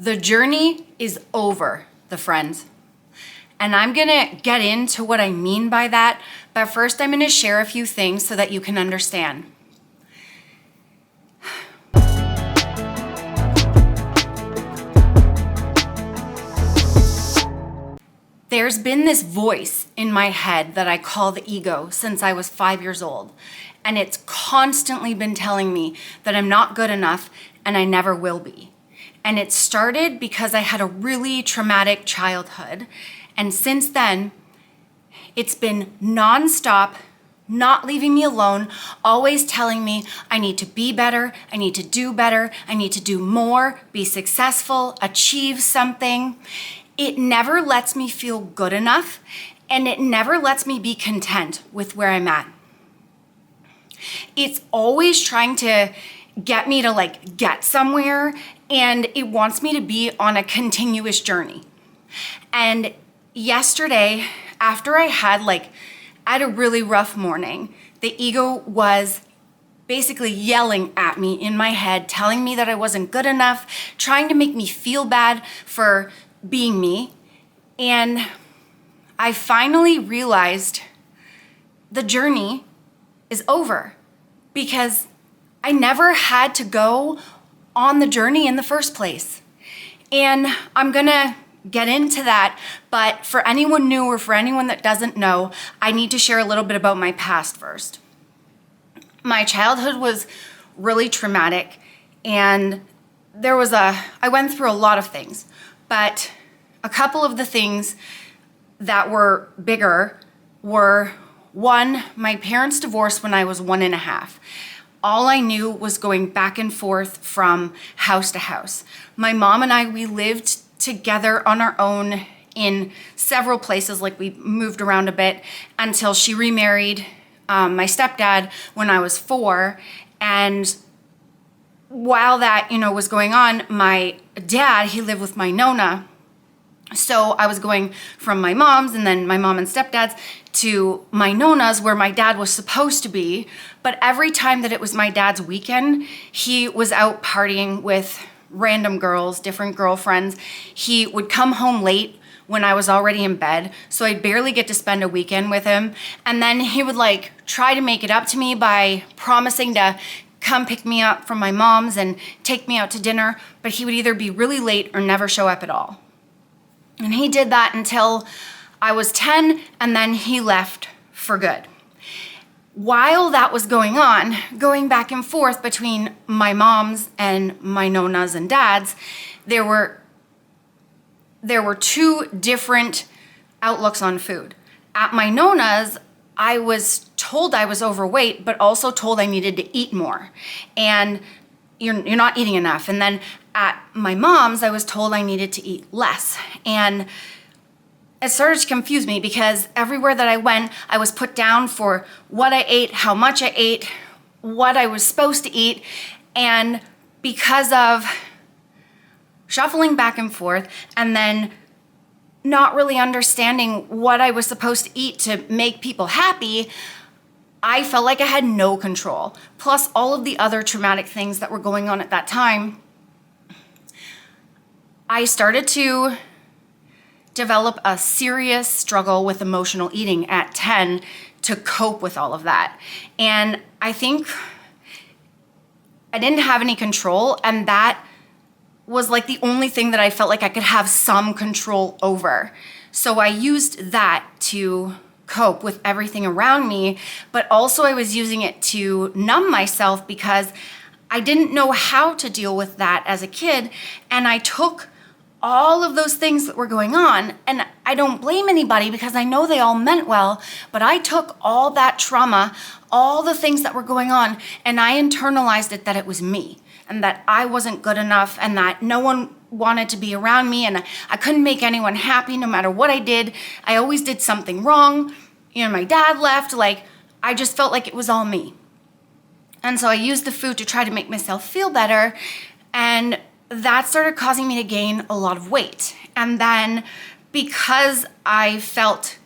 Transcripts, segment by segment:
The journey is over, the friends. And I'm gonna get into what I mean by that, but first I'm gonna share a few things so that you can understand. There's been this voice in my head that I call the ego since I was 5 years old. And it's constantly been telling me that I'm not good enough and I never will be. And it started because I had a really traumatic childhood. And since then, it's been nonstop, not leaving me alone, always telling me I need to be better, I need to do better, I need to do more, be successful, achieve something. It never lets me feel good enough, and it never lets me be content with where I'm at. It's always trying to get me to get somewhere, and it wants me to be on a continuous journey. And yesterday, after I had a really rough morning, the ego was basically yelling at me in my head, telling me that I wasn't good enough, trying to make me feel bad for being me. And I finally realized the journey is over because I never had to go on the journey in the first place. And I'm gonna get into that, but for anyone new or for anyone that doesn't know, I need to share a little bit about my past first. My childhood was really traumatic, and I went through a lot of things, but a couple of the things that were bigger were, one, my parents divorced when I was 1.5. All I knew was going back and forth from house to house. My mom and I, we lived together on our own in several places, we moved around a bit until she remarried my stepdad when I was 4. And while that, was going on, my dad, he lived with my Nona. So I was going from my mom's and then my mom and stepdad's to my Nona's where my dad was supposed to be. But every time that it was my dad's weekend, he was out partying with random girls, different girlfriends. He would come home late when I was already in bed, so I'd barely get to spend a weekend with him. And then he would try to make it up to me by promising to come pick me up from my mom's and take me out to dinner, but he would either be really late or never show up at all. And he did that until I was 10, and then he left for good. While that was going on, going back and forth between my mom's and my Nona's and dad's, there were two different outlooks on food. At my Nona's, I was told I was overweight, but also told I needed to eat more. And you're not eating enough. And then at my mom's, I was told I needed to eat less. And it started to confuse me because everywhere that I went, I was put down for what I ate, how much I ate, what I was supposed to eat. And because of shuffling back and forth and then not really understanding what I was supposed to eat to make people happy, I felt like I had no control. Plus all of the other traumatic things that were going on at that time, I started to develop a serious struggle with emotional eating at 10 to cope with all of that. And I think I didn't have any control, and that was the only thing that I felt like I could have some control over. So I used that to cope with everything around me, but also I was using it to numb myself because I didn't know how to deal with that as a kid, and I took all of those things that were going on, and I don't blame anybody because I know they all meant well, but I took all that trauma, all the things that were going on, and I internalized it that it was me and that I wasn't good enough and that no one wanted to be around me and I couldn't make anyone happy no matter what I did. I always did something wrong. My dad left, I just felt like it was all me. And so I used the food to try to make myself feel better, and that started causing me to gain a lot of weight. And then because I felt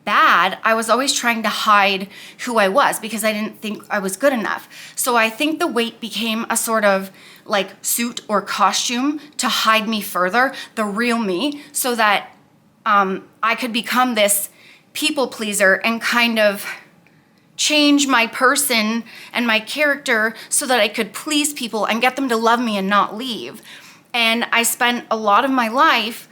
bad, I was always trying to hide who I was because I didn't think I was good enough. So I think the weight became a sort of like suit or costume to hide me further, the real me, so that I could become this people pleaser and kind of change my person and my character so that I could please people and get them to love me and not leave. And I spent a lot of my life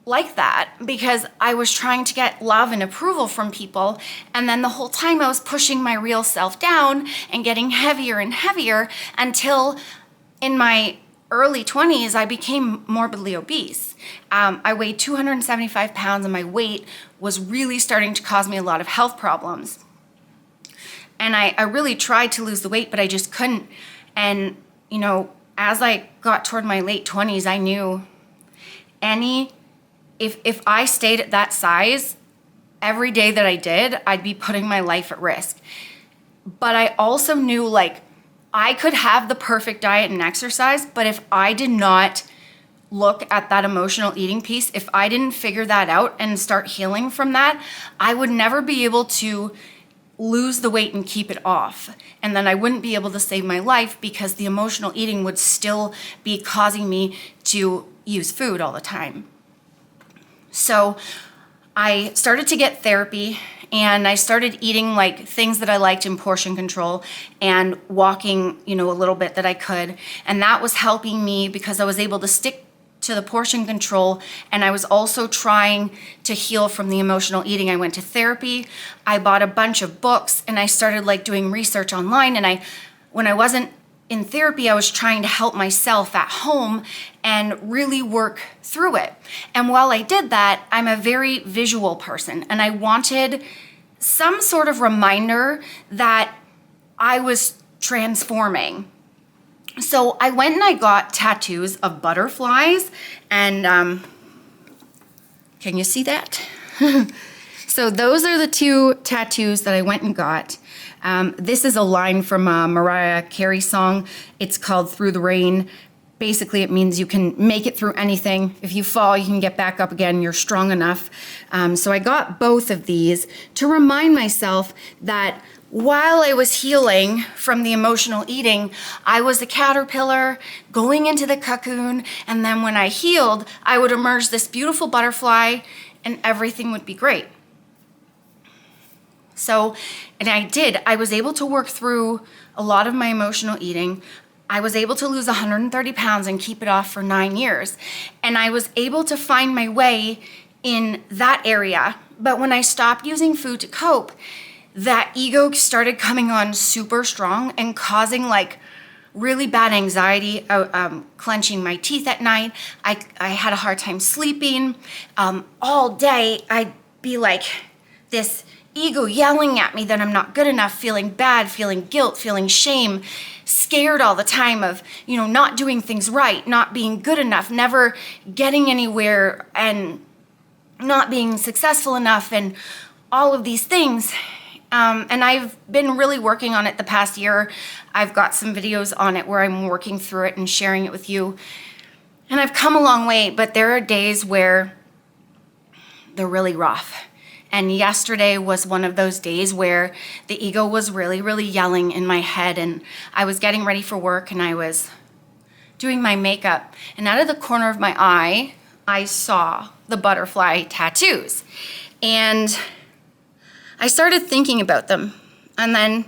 like that because I was trying to get love and approval from people. And then the whole time I was pushing my real self down and getting heavier and heavier until in my early 20s, I became morbidly obese. I weighed 275 pounds and my weight was really starting to cause me a lot of health problems. And I really tried to lose the weight, but I just couldn't. And, you know, as I got toward my late 20s, I knew if I stayed at that size, every day that I did, I'd be putting my life at risk. But I also knew, like, I could have the perfect diet and exercise, but if I did not look at that emotional eating piece, if I didn't figure that out and start healing from that, I would never be able to lose the weight and keep it off. And then I wouldn't be able to save my life because the emotional eating would still be causing me to use food all the time. So I started to get therapy and I started eating like things that I liked in portion control and walking, you know, a little bit that I could. And that was helping me because I was able to stick to the portion control, and I was also trying to heal from the emotional eating. I went to therapy, I bought a bunch of books, and I started like doing research online. And when I wasn't in therapy, I was trying to help myself at home and really work through it. And while I did that, I'm a very visual person, and I wanted some sort of reminder that I was transforming. So I went and I got tattoos of butterflies, and can you see that? So those are the two tattoos that I went and got. This is a line from a Mariah Carey song. It's called Through the Rain. Basically, it means you can make it through anything. If you fall, you can get back up again. You're strong enough. So I got both of these to remind myself that while I was healing from the emotional eating, I was a caterpillar going into the cocoon. And then when I healed, I would emerge this beautiful butterfly and everything would be great. So, and I did. I was able to work through a lot of my emotional eating. I was able to lose 130 pounds and keep it off for 9 years. And I was able to find my way in that area. But when I stopped using food to cope, that ego started coming on super strong and causing like really bad anxiety, clenching my teeth at night. I had a hard time sleeping. All day, I'd be like this ego yelling at me that I'm not good enough, feeling bad, feeling guilt, feeling shame, scared all the time of, you know, not doing things right, not being good enough, never getting anywhere, and not being successful enough, and all of these things. And I've been really working on it the past year. I've got some videos on it where I'm working through it and sharing it with you. And I've come a long way, but there are days where they're really rough. And yesterday was one of those days where the ego was really, really yelling in my head. And I was getting ready for work and I was doing my makeup. And out of the corner of my eye, I saw the butterfly tattoos. And I started thinking about them, and then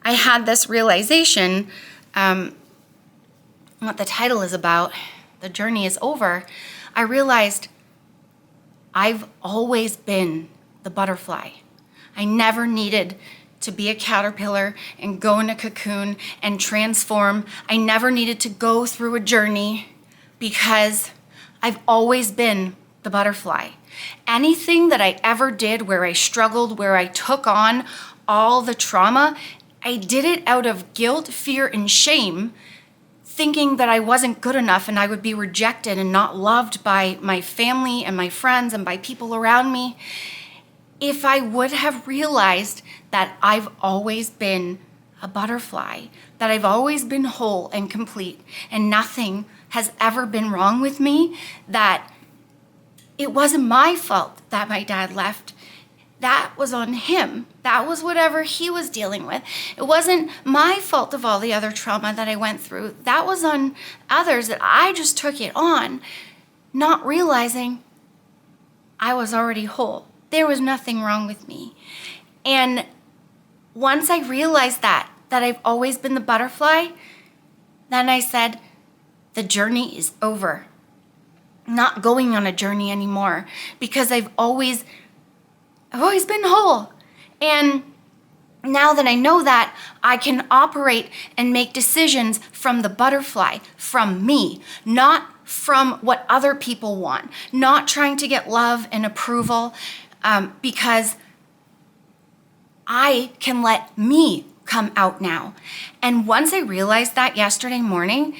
I had this realization, what the title is about, The Journey is Over. I realized I've always been the butterfly. I never needed to be a caterpillar and go in a cocoon and transform. I never needed to go through a journey because I've always been the butterfly. Anything that I ever did where I struggled, where I took on all the trauma, I did it out of guilt, fear, and shame, thinking that I wasn't good enough and I would be rejected and not loved by my family and my friends and by people around me. If I would have realized that I've always been a butterfly, that I've always been whole and complete, and nothing has ever been wrong with me, that it wasn't my fault that my dad left. that was on him. That was whatever he was dealing with. It wasn't my fault of all the other trauma that I went through. That was on others that I just took it on, not realizing I was already whole. There was nothing wrong with me. And once I realized that I've always been the butterfly, then I said, the journey is over. I'm not going on a journey anymore because I've always been whole. And now that I know that, I can operate and make decisions from the butterfly, from me, not from what other people want, not trying to get love and approval, because I can let me come out now. And once I realized that yesterday morning,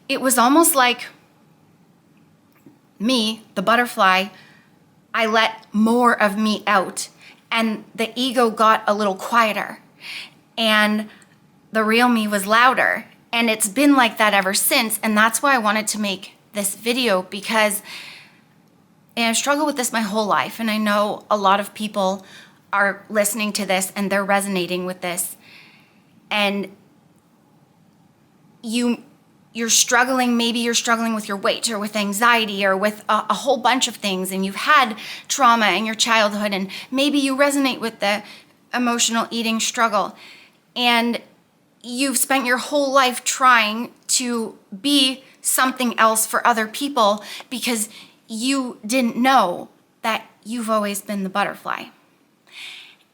it was almost like me, the butterfly, I let more of me out, and the ego got a little quieter, and the real me was louder. And it's been like that ever since. And that's why I wanted to make this video, because I've struggled with this my whole life. And I know a lot of people are listening to this and they're resonating with this. And you're struggling, maybe you're struggling with your weight or with anxiety or with a whole bunch of things, and you've had trauma in your childhood, and maybe you resonate with the emotional eating struggle, and you've spent your whole life trying to be something else for other people because you didn't know that you've always been the butterfly.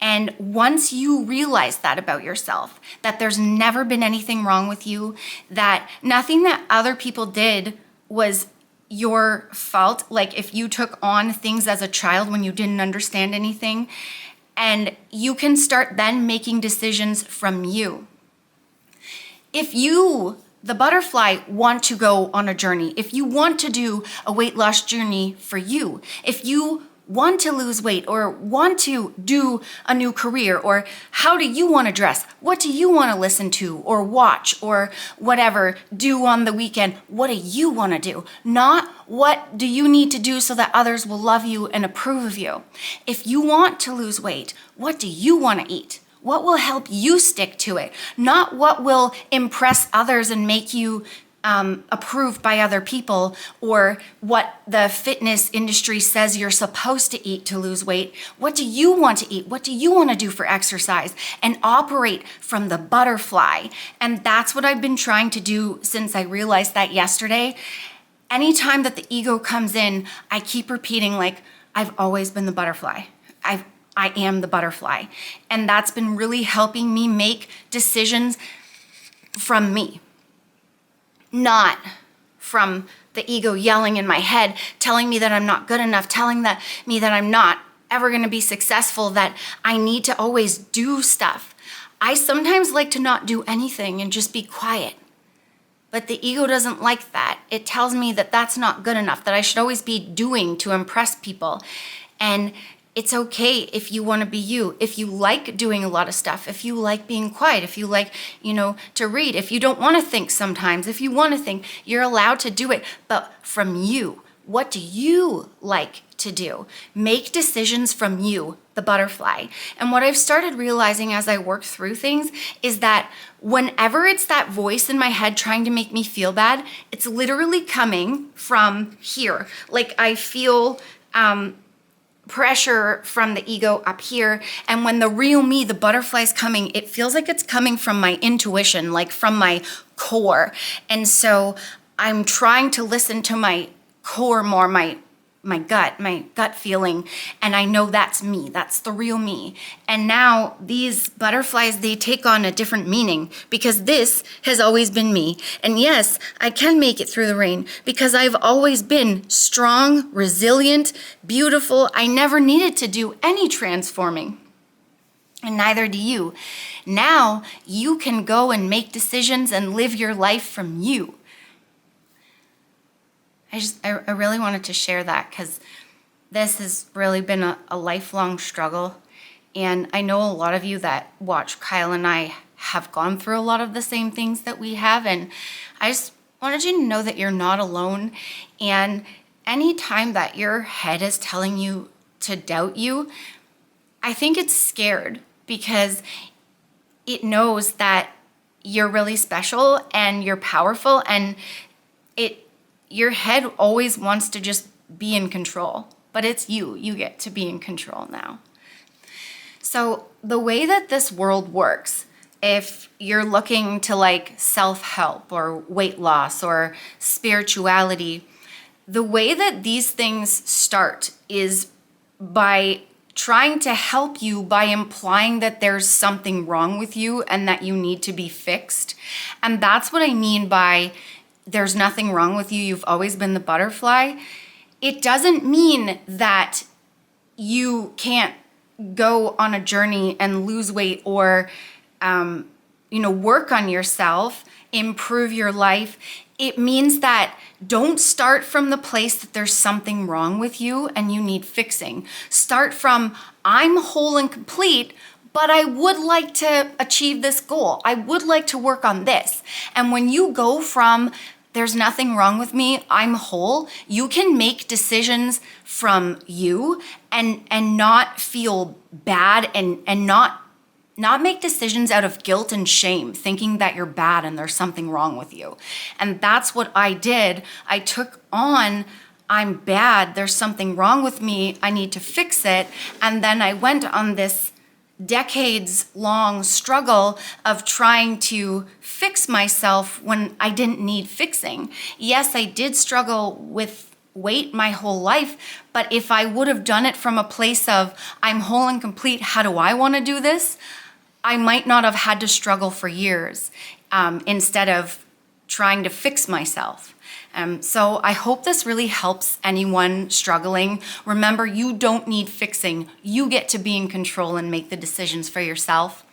And once you realize that about yourself, that there's never been anything wrong with you, that nothing that other people did was your fault, like if you took on things as a child when you didn't understand anything, and you can start then making decisions from you. If you, the butterfly, want to go on a journey, if you want to do a weight loss journey for you, if you want to lose weight or want to do a new career, or how do you want to dress? What do you want to listen to or watch or whatever, do on the weekend? What do you want to do? Not what do you need to do so that others will love you and approve of you. If you want to lose weight, what do you want to eat? What will help you stick to it? Not what will impress others and make you approved by other people, or what the fitness industry says you're supposed to eat to lose weight. What do you want to eat? What do you want to do for exercise? And operate from the butterfly. And that's what I've been trying to do since I realized that yesterday. Anytime that the ego comes in, I keep repeating, like, I've always been the butterfly. I am the butterfly. And that's been really helping me make decisions from me. Not from the ego yelling in my head, telling me that I'm not good enough, telling me that I'm not ever going to be successful, that I need to always do stuff. I sometimes like to not do anything and just be quiet. But the ego doesn't like that. It tells me that that's not good enough, that I should always be doing to impress people. And it's okay if you want to be you, if you like doing a lot of stuff, if you like being quiet, if you like, to read, if you don't want to think sometimes, if you want to think, you're allowed to do it, but from you. What do you like to do? Make decisions from you, the butterfly. And what I've started realizing as I work through things is that whenever it's that voice in my head trying to make me feel bad, it's literally coming from here. Like I feel pressure from the ego up here. And when the real me, the butterfly's coming, it feels like it's coming from my intuition, like from my core. And so I'm trying to listen to my core more, my gut feeling. And I know that's me, that's the real me. And now these butterflies, they take on a different meaning because this has always been me. And yes, I can make it through the rain because I've always been strong, resilient, beautiful. I never needed to do any transforming. And neither do you. Now you can go and make decisions and live your life from you. I really wanted to share that because this has really been a lifelong struggle. And I know a lot of you that watch Kyle and I have gone through a lot of the same things that we have. And I just wanted you to know that you're not alone. And any time that your head is telling you to doubt you, I think it's scared because it knows that you're really special and you're powerful, and your head always wants to just be in control, but it's you get to be in control now. So the way that this world works, if you're looking to like self-help or weight loss or spirituality, the way that these things start is by trying to help you by implying that there's something wrong with you and that you need to be fixed. And that's what I mean by there's nothing wrong with you, you've always been the butterfly. It doesn't mean that you can't go on a journey and lose weight or work on yourself, improve your life. It means that don't start from the place that there's something wrong with you and you need fixing. Start from, I'm whole and complete, but I would like to achieve this goal. I would like to work on this. And when you go from, there's nothing wrong with me, I'm whole, you can make decisions from you and not feel bad and not make decisions out of guilt and shame, thinking that you're bad and there's something wrong with you. And that's what I did. I took on, I'm bad, there's something wrong with me, I need to fix it. And then I went on this decades-long struggle of trying to fix myself when I didn't need fixing. Yes, I did struggle with weight my whole life, but if I would have done it from a place of, I'm whole and complete, how do I want to do this? I might not have had to struggle for years instead of trying to fix myself. So I hope this really helps anyone struggling. Remember, you don't need fixing. You get to be in control and make the decisions for yourself.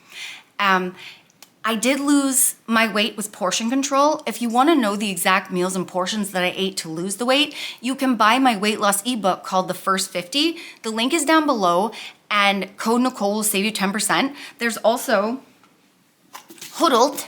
I did lose my weight with portion control. If you want to know the exact meals and portions that I ate to lose the weight, you can buy my weight loss ebook called The First 50. The link is down below, and code Nicole will save you 10%. There's also Huddled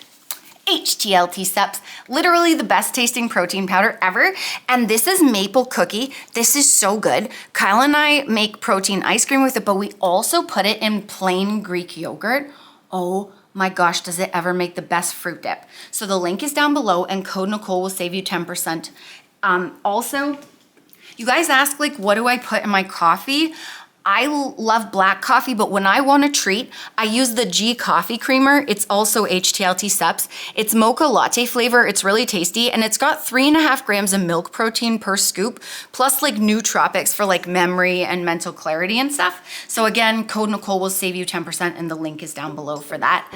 HTLT Steps, literally the best tasting protein powder ever. And this is maple cookie. This is so good. Kyle and I make protein ice cream with it, but we also put it in plain Greek yogurt. Oh my gosh, does it ever make the best fruit dip? So the link is down below, and code Nicole will save you 10%. Also, you guys ask, like, what do I put in my coffee? I love black coffee, but when I want a treat, I use the G coffee creamer. It's also HTLT Steps. It's mocha latte flavor. It's really tasty, and it's got 3.5 grams of milk protein per scoop, plus like nootropics for like memory and mental clarity and stuff. So again, code Nicole will save you 10%, and the link is down below for that.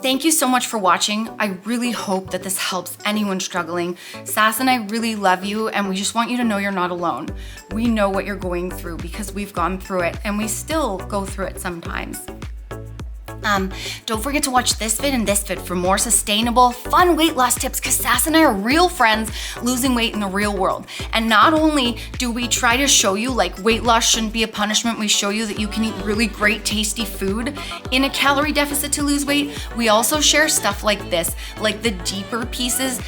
Thank you so much for watching. I really hope that this helps anyone struggling. Sass and I really love you, and we just want you to know you're not alone. We know what you're going through because we've gone through it, and we still go through it sometimes. Don't forget to watch this vid and this vid for more sustainable, fun weight loss tips, because Sass and I are real friends losing weight in the real world. And not only do we try to show you like weight loss shouldn't be a punishment, we show you that you can eat really great tasty food in a calorie deficit to lose weight. We also share stuff like this, like the deeper pieces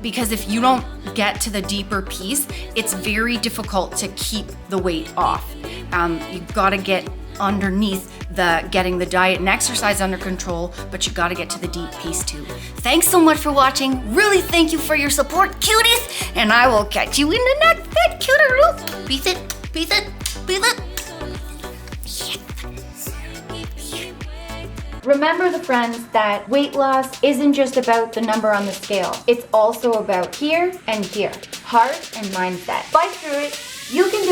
because if you don't get to the deeper piece, it's very difficult to keep the weight off. You gotta get underneath getting the diet and exercise under control, but you gotta get to the deep piece too. Thanks so much for watching. Really thank you for your support, cuties, and I will catch you in the next vid, cuteroo. Peace it, peace it, peace it. Remember, the friends, that weight loss isn't just about the number on the scale. It's also about here and here, heart and mindset. Fight through it. You can